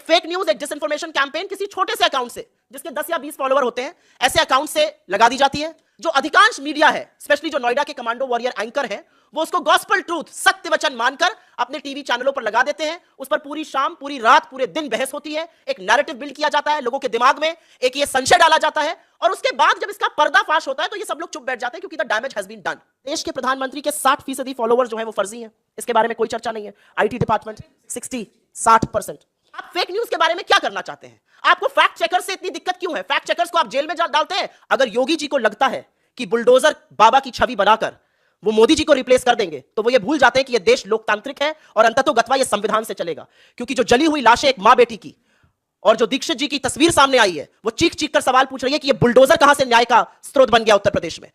Fake news, एक disinformation campaign किसी छोटे से अकाउंट से, जिसके 10 या 20 फॉलोवर होते हैं, ऐसे अकाउंट से लगा दी जाती है। जो अधिकांश मीडिया है, स्पेशली जो नोएडा के कमांडो वॉरियर एंकर हैं, वो उसको गॉस्पल ट्रूथ, सत्य वचन मानकर अपने टीवी चैनलों पर लगा देते हैं। उस पर पूरी शाम, पूरी रात, पूरे दिन बहस होती है, एक नैरेटिव बिल्ड किया जाता है लोगों के दिमाग में, एक ये संशय डाला जाता है, और उसके बाद जब इसका पर्दाफाश होता है तो ये सब लोग चुप बैठ जाते हैं, क्योंकि the damage has been done. देश के प्रधानमंत्री के 60% फॉलोअर्स जो है वो फर्जी हैं, इसके बारे में कोई चर्चा नहीं है। आईटी डिपार्टमेंट 60% आप फेक न्यूज के बारे में क्या करना चाहते हैं? आपको फैक्ट चेकर से इतनी दिक्कत क्यों है? फैक्ट चेकर्स को आप जेल में डालते हैं। अगर योगी जी को लगता है कि बुलडोजर बाबा की छवि बनाकर वो मोदी जी को रिप्लेस कर देंगे, तो वो ये भूल जाते हैं कि ये देश लोकतांत्रिक है और अंततोगत्वा ये संविधान से चलेगा। क्योंकि जो जली हुई लाशें एक मां बेटी की, और जो दीक्षित जी की तस्वीर सामने आई है, वो चीख चीख कर सवाल पूछ रही है कि ये बुलडोजर कहां से न्याय का स्रोत बन गया उत्तर प्रदेश में।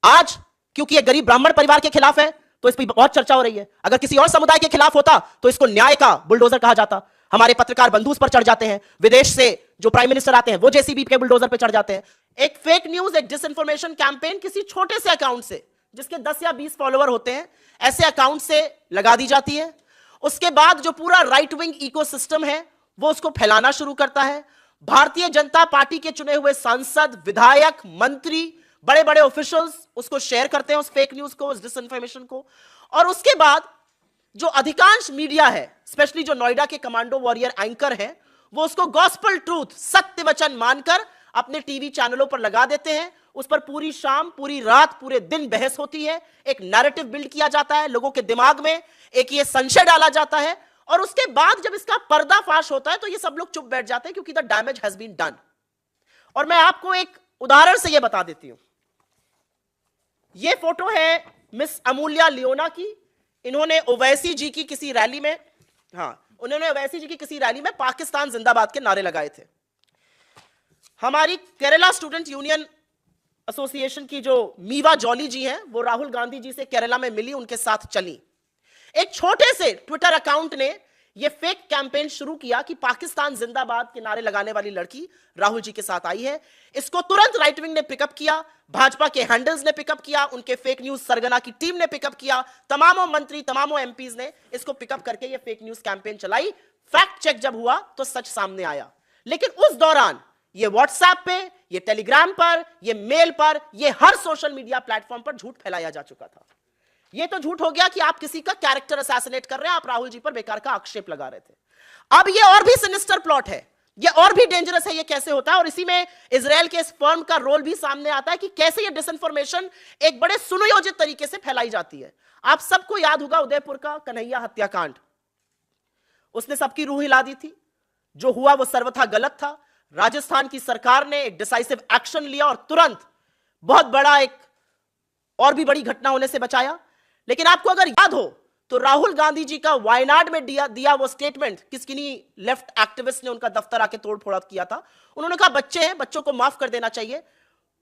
आज क्योंकि ये गरीब ब्राह्मण परिवार के खिलाफ है तो इस पर बहुत चर्चा हो रही है। अगर किसी और समुदाय के खिलाफ होता तो इसको न्याय का बुलडोजर कहा जाता। हमारे पत्रकार बंधु उस पर चढ़ जाते हैं, विदेश से जो प्राइम मिनिस्टर आते हैं वो जेसीबी के बुलडोजर पर चढ़ जाते हैं। एक फेक न्यूज, एक डिसइंफॉर्मेशन कैंपेन किसी छोटे से अकाउंट से, जिसके 10 या 20 फॉलोवर होते हैं, ऐसे अकाउंट से लगा दी जाती है। उसके बाद जो पूरा राइट विंग इकोसिस्टम है वो उसको फैलाना शुरू करता है। भारतीय जनता पार्टी के चुने हुए सांसद, विधायक, मंत्री, बड़े बड़े ऑफिशियल्स उसको शेयर करते हैं, उस फेक न्यूज को, उस डिसइंफॉर्मेशन को। और उसके बाद जो अधिकांश मीडिया है, स्पेशली जो नोएडा के कमांडो वॉरियर एंकर हैं, वो उसको गॉस्पल ट्रूथ, सत्य वचन मानकर अपने टीवी चैनलों पर लगा देते हैं। उस पर पूरी शाम, पूरी रात, पूरे दिन बहस होती है, एक नैरेटिव बिल्ड किया जाता है लोगों के दिमाग में, एक ये संशय डाला जाता है, और उसके बाद जब इसका पर्दाफाश होता है तो ये सब लोग चुप बैठ जाते हैं, क्योंकि the damage has been done. और मैं आपको एक उदाहरण से ये बता देती हूं। ये फोटो है मिस अमूल्या लियोना की। इन्होंने ओवैसी जी की किसी रैली में, उन्होंने ओवैसी जी की किसी रैली में पाकिस्तान जिंदाबाद के नारे लगाए थे। हमारी केरला स्टूडेंट यूनियन एसोसिएशन की जो मीवा जॉली जी हैं, वो राहुल गांधी जी से केरला में मिली, उनके साथ चली। एक छोटे से ट्विटर अकाउंट ने यह फेक कैंपेन शुरू किया कि पाकिस्तान जिंदाबाद के नारे लगाने वाली लड़की राहुल जी के साथ आई है। इसको तुरंत राइट विंग ने पिकअप किया, भाजपा के हैंडल्स ने पिकअप किया, उनके फेक न्यूज सरगना की टीम ने पिकअप किया, तमामों मंत्री, तमामों एमपीज ने इसको पिकअप करके यह फेक न्यूज कैंपेन चलाई। फैक्ट चेक जब हुआ तो सच सामने आया। लेकिन उस दौरान ये व्हाट्सएप पे, ये टेलीग्राम पर, ये मेल पर, ये हर सोशल मीडिया प्लेटफॉर्म पर झूठ फैलाया जा चुका था। ये तो झूठ हो गया कि आप किसी का कैरेक्टर असैसिनेट कर रहे हैं, आप राहुल जी पर बेकार का आक्षेप लगा रहे थे। अब ये और भी सिनिस्टर प्लॉट है, ये और भी डेंजरस है। ये कैसे होता है? और इसी में इजराइल के इस फर्म का रोल भी सामने आता है कि कैसे ये डिसइंफॉर्मेशन एक बड़े सुनियोजित तरीके से फैलाई जाती है। आप सबको याद होगा उदयपुर का कन्हैया हत्याकांड, उसने सबकी रूह हिला दी थी। जो हुआ वो सर्वथा गलत था। राजस्थान की सरकार ने एक डिसाइसिव एक्शन लिया और तुरंत बहुत बड़ा एक और भी बड़ी घटना होने से बचाया। लेकिन आपको अगर याद हो तो राहुल गांधी जी का वायनाड में दिया वो स्टेटमेंट, किसी लेफ्ट एक्टिविस्ट ने उनका दफ्तर आके तोड़ फोड़ किया था। उन्होंने कहा बच्चे हैं, बच्चों को माफ कर देना चाहिए।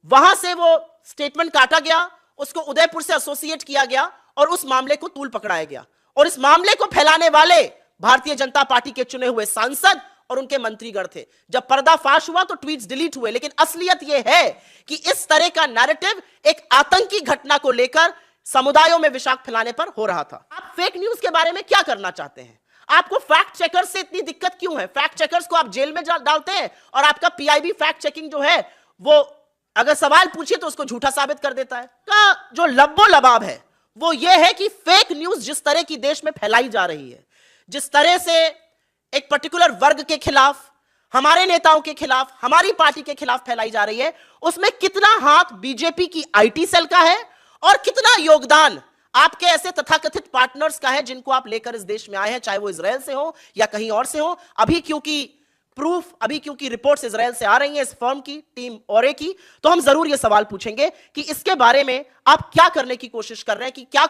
वहां से वो स्टेटमेंट काटा गया, उसको उदयपुर से एसोसिएट किया गया और उस मामले को तूल पकड़ाया गया। और इस मामले को फैलाने वाले भारतीय जनता पार्टी के चुने हुए सांसद और उनके मंत्रीगण थे। जब पर्दाफाश हुआ तो ट्वीट्स डिलीट हुए। लेकिन असलियत यह है कि इस तरह का नैरेटिव एक आतंकी घटना को लेकर समुदायों में विषाक्त फैलाने पर हो रहा था। आप फेक न्यूज के बारे में क्या करना चाहते हैं? आपको फैक्ट चेकर्स से इतनी दिक्कत क्यों है? फैक्ट चेकर्स को आप जेल में डालते हैं और आपका पीआईबी फैक्ट चेकिंग जो है वो अगर सवाल पूछिए तो उसको झूठा साबित कर देता है। का जो लब्बो लबाब है वो ये है कि फेक न्यूज जिस तरह की देश में फैलाई जा रही है, जिस तरह से एक पर्टिकुलर वर्ग के खिलाफ, हमारे नेताओं के खिलाफ, हमारी पार्टी के खिलाफ फैलाई जा रही है, उसमें कितना हाथ बीजेपी की आईटी सेल का है और कितना योगदान आपके ऐसे तथाकथित पार्टनर्स का है जिनको आप लेकर इस देश में आए हैं, चाहे वो इजराइल से हो या कहीं और से हो। अभी क्योंकि रिपोर्ट्स इजराइल से आ रही हैं, इस फर्म की टीम औरे की, तो हम जरूर ये सवाल पूछेंगे कि इसके बारे में आप क्या करने की कोशिश कर रहे हैं, कि क्या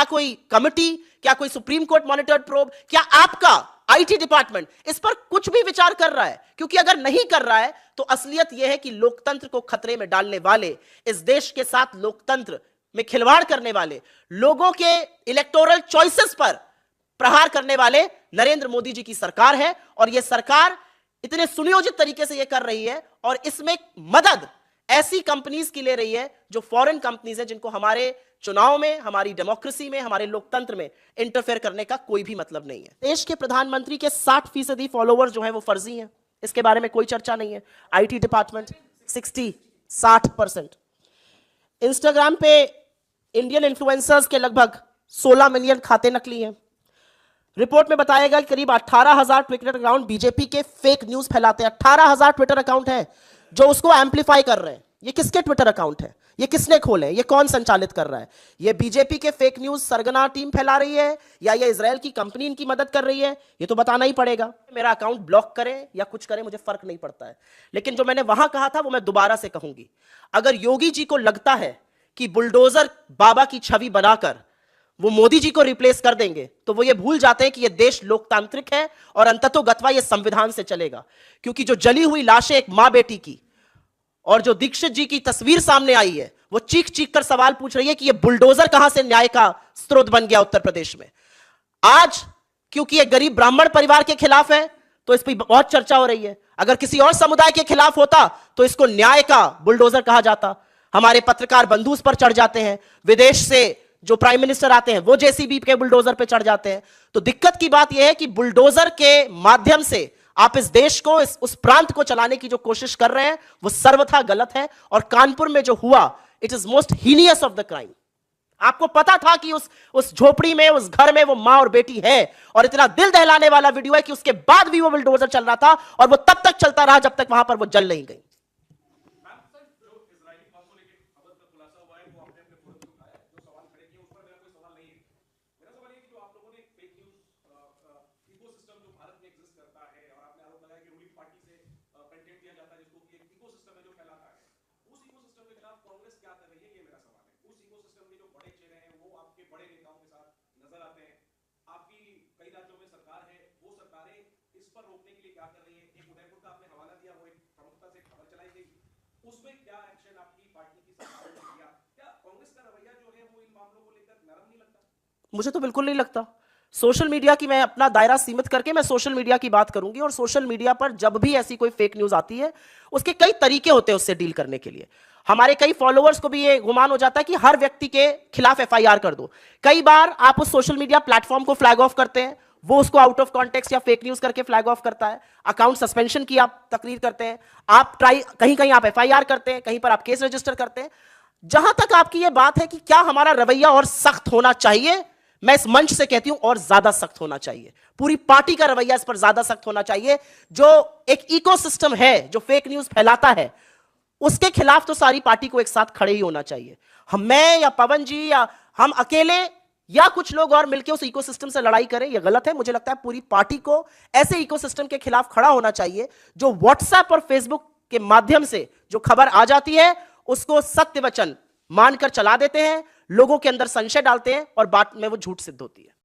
कोई कमिटी, क्या कोई सुप्रीम कोर्ट मॉनिटर्ड प्रोब, क्या आपका आईटी डिपार्टमेंट इस पर कुछ भी विचार कर रहा है? क्योंकि अगर नहीं कर रहा है तो असलियत यह है कि लोकतंत्र को खतरे में डालने वाले, इस देश के साथ लोकतंत्र में खिलवाड़ करने वाले, लोगों के इलेक्टोरल चॉइसेस पर प्रहार करने वाले नरेंद्र मोदी जी की सरकार है। और यह सरकार इतने सुनियोजित तरीके से यह कर रही है और इसमें मदद ऐसी कंपनीज की ले रही है जो फॉरेन कंपनीज है, जिनको हमारे चुनाव में, हमारी डेमोक्रेसी में, हमारे लोकतंत्र में इंटरफेयर करने का कोई भी मतलब नहीं है। देश के प्रधानमंत्री के 60% फॉलोअर्स जो हैं वो फर्जी हैं, इसके बारे में कोई चर्चा नहीं है। आईटी डिपार्टमेंट 60% इंस्टाग्राम पे इंडियन इन्फ्लुएंसर्स के लगभग 16 मिलियन खाते नकली हैं। रिपोर्ट में बताया गया कि करीब 18,000 ट्विटर अकाउंट बीजेपी के फेक न्यूज फैलाते हैं। 18,000 ट्विटर अकाउंट हैं जो उसको एम्पलीफाई कर रहे हैं। ये किसके ट्विटर अकाउंट है? ये किसने खोले? ये कौन संचालित कर रहा है? ये बीजेपी के फेक न्यूज सरगना टीम फैला रही है या ये इजराइल की कंपनी इनकी मदद कर रही है? ये तो बताना ही पड़ेगा। मेरा अकाउंट ब्लॉक करें या कुछ करें, मुझे फर्क नहीं पड़ता है, लेकिन जो मैंने वहां कहा था वो मैं दोबारा से कहूंगी। अगर योगी जी को लगता है कि बुलडोजर बाबा की छवि बनाकर वो मोदी जी को रिप्लेस कर देंगे, तो वो ये भूल जाते हैं कि ये देश लोकतांत्रिक है और अंततोगत्वा ये संविधान से चलेगा। क्योंकि जो जली हुई लाशें एक मां बेटी की और जो दीक्षित जी की तस्वीर सामने आई है, वो चीख चीख कर सवाल पूछ रही है कि ये बुलडोजर कहां से न्याय का स्रोत बन गया उत्तर प्रदेश में। आज क्योंकि ये गरीब ब्राह्मण परिवार के खिलाफ है तो इस पर बहुत चर्चा हो रही है। अगर किसी और समुदाय के खिलाफ होता तो इसको न्याय का बुलडोजर कहा जाता। हमारे पत्रकार बंधु उस पर चढ़ जाते हैं, विदेश से जो प्राइम मिनिस्टर आते हैं वो जेसीबी के बुलडोजर पे चढ़ जाते हैं। तो दिक्कत की बात यह है कि बुलडोजर के माध्यम से आप इस देश को, उस प्रांत को चलाने की जो कोशिश कर रहे हैं वो सर्वथा गलत है। और कानपुर में जो हुआ, it is most heinous of the crime. आपको पता था कि उस झोपड़ी में, उस घर में वो मां और बेटी है, और इतना दिल दहलाने वाला वीडियो है कि उसके बाद भी वो बुलडोजर चल रहा था और वो तब तक चलता रहा जब तक वहां पर वो जल नहीं गई। उसमें क्या एक्शन आपकी पार्टी की सरकार ने लिया? क्या कांग्रेस का रवैया जो है वो इन मामलों को लेकर नरम नहीं लगता? मुझे तो बिल्कुल नहीं लगता। सोशल मीडिया की, मैं अपना दायरा सीमित करके मैं सोशल मीडिया की बात करूंगी, और सोशल मीडिया पर जब भी ऐसी कोई फेक न्यूज आती है उसके कई तरीके होते हैं उससे डील करने के लिए। हमारे कई फॉलोअर्स को भी ये गुमान हो जाता है कि हर व्यक्ति के खिलाफ एफआईआर कर दो। कई बार आप उस सोशल मीडिया प्लेटफॉर्म को फ्लैग ऑफ करते हैं, वो उसको आउट ऑफ कॉन्टेक्स्ट या फेक न्यूज करके फ्लैग ऑफ करता है। अकाउंट सस्पेंशन की आप तकरीर करते हैं, आप कहीं कहीं आप एफआईआर करते हैं, कहीं पर आप केस रजिस्टर करते हैं। जहां तक आपकी यह बात है कि क्या हमारा रवैया और सख्त होना चाहिए, मैं इस मंच से कहती हूं और ज्यादा सख्त होना चाहिए। पूरी पार्टी का रवैया इस पर ज्यादा सख्त होना चाहिए। जो एक इकोसिस्टम है जो फेक न्यूज फैलाता है, उसके खिलाफ तो सारी पार्टी को एक साथ खड़े ही होना चाहिए। मैं या पवन जी या हम अकेले या कुछ लोग और मिलकर उस इकोसिस्टम से लड़ाई करें, यह गलत है। मुझे लगता है पूरी पार्टी को ऐसे इकोसिस्टम के खिलाफ खड़ा होना चाहिए जो व्हाट्सएप और फेसबुक के माध्यम से जो खबर आ जाती है उसको सत्य वचन मानकर चला देते हैं, लोगों के अंदर संशय डालते हैं और बाद में वो झूठ सिद्ध होती है।